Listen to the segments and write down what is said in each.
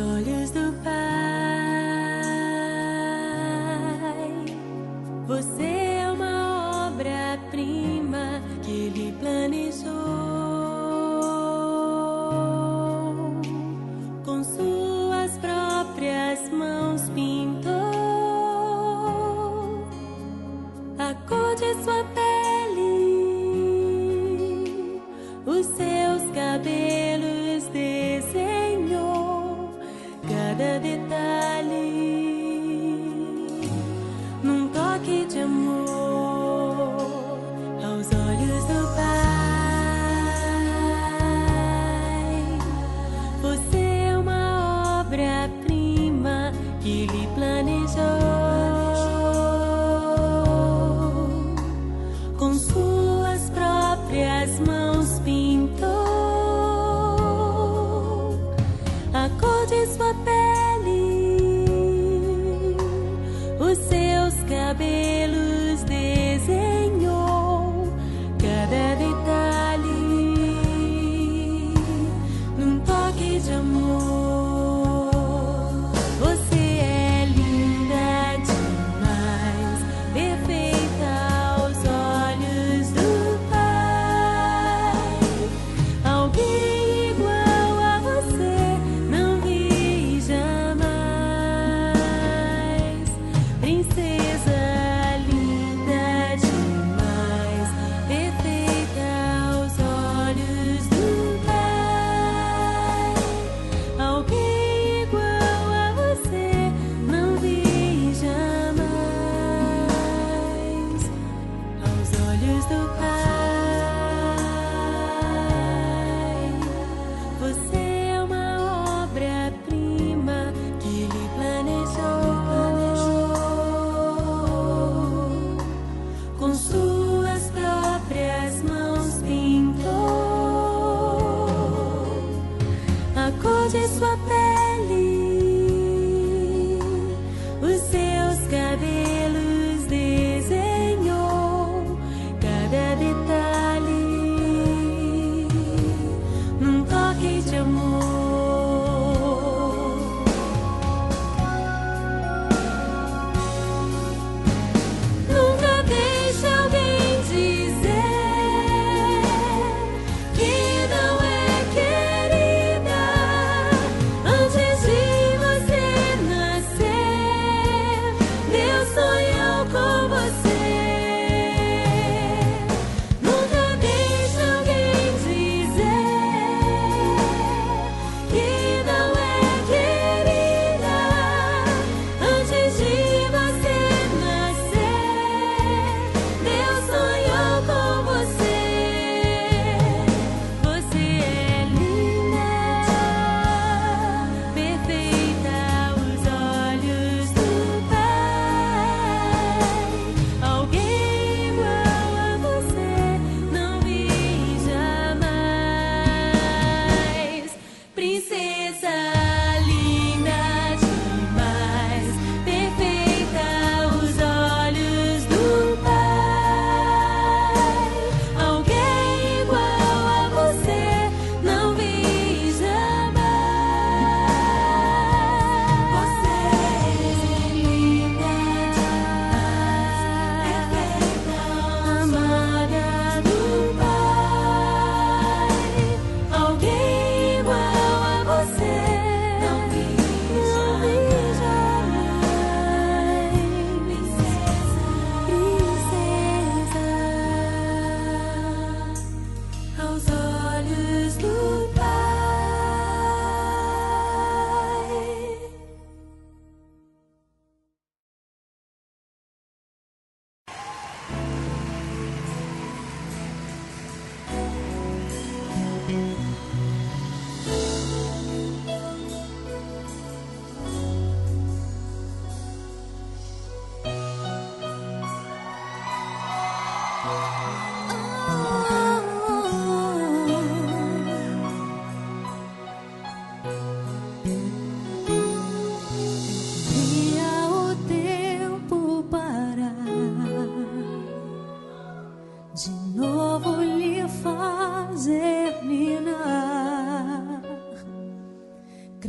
olhos do Pai, você é uma obra-prima que Ele planejou. Com suas próprias mãos pintou a cor de sua pele, os seus cabelos desenhou cada detalhe num toque de amor aos olhos do Pai. Você é uma obra-prima que Ele planejou. Com suas próprias mãos pintou a cor de sua pele, os seus cabelos desenhou cada detalhe num toque de amor. Você é linda demais, perfeita aos olhos do Pai. Alguém igual a você não vi jamais. Princesa linda demais, perfeita aos olhos do Pai. Alguém igual a você não vi jamais aos olhos do Pai. Você é uma obra-prima que Ele planejou. Com suas próprias mãos pintou a cor de sua pele, os seus cabelos desenhou cada detalhe num toque de amor. Nunca deixe alguém dizer que não é querida antes de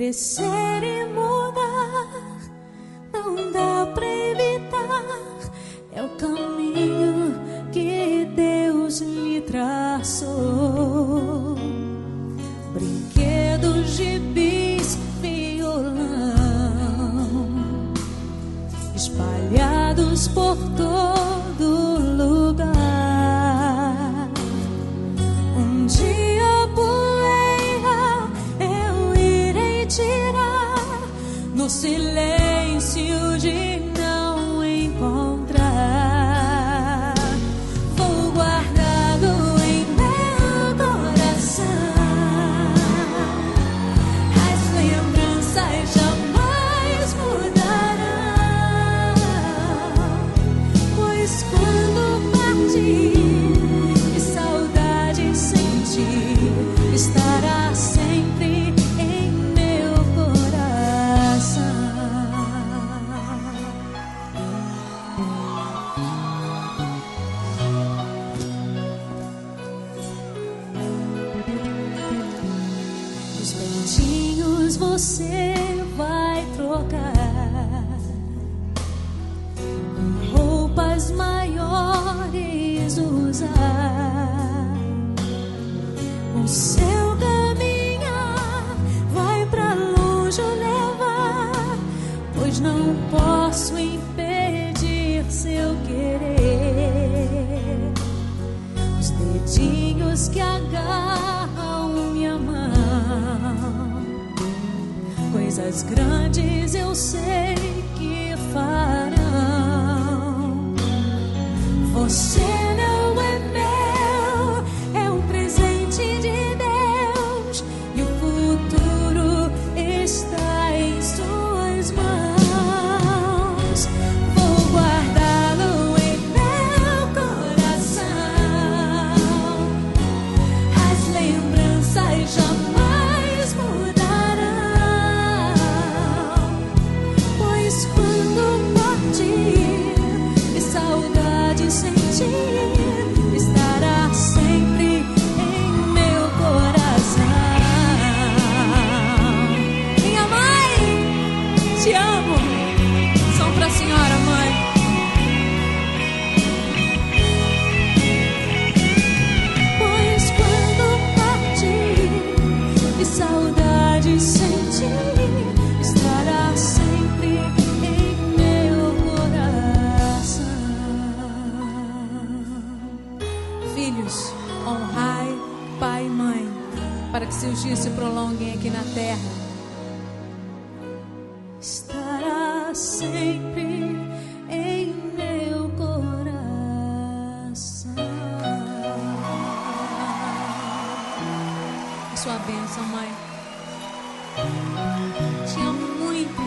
crescer e mudar, não dá pra evitar. É o caminho que Deus lhe traçou. Brinquedos, gibis, violão, espalhados por todo lugar. Um dia a poeira eu irei tirar, no silêncio de não encontrar. Vou guardado em meu coração, as lembranças jamais mudarão, pois quando partir e saudade sentir, estará sempre em meu coração. Os ventinhos você vai trocar, roupas maiores usar. O seu caminhar vai pra longe o levar, pois não posso impedir seu querer. Os dedinhos que agarram minha mão, coisas grandes eu sei que farão. Você não é meu, é um presente de Deus, e o futuro está em suas mãos. Vou guardá-lo em meu coração, as lembranças jamais mudarão, pois quando partir e saudade sentir, estará sempre em meu coração. Minha mãe, te amo. Som pra senhora, mãe. Pois quando partir e saudade sentir, estará sempre em meu coração. Filhos, honrai pai e mãe, para que seus dias se prolonguem aqui na terra. Estará sempre em meu coração. A sua bênção, mãe. Te amo muito.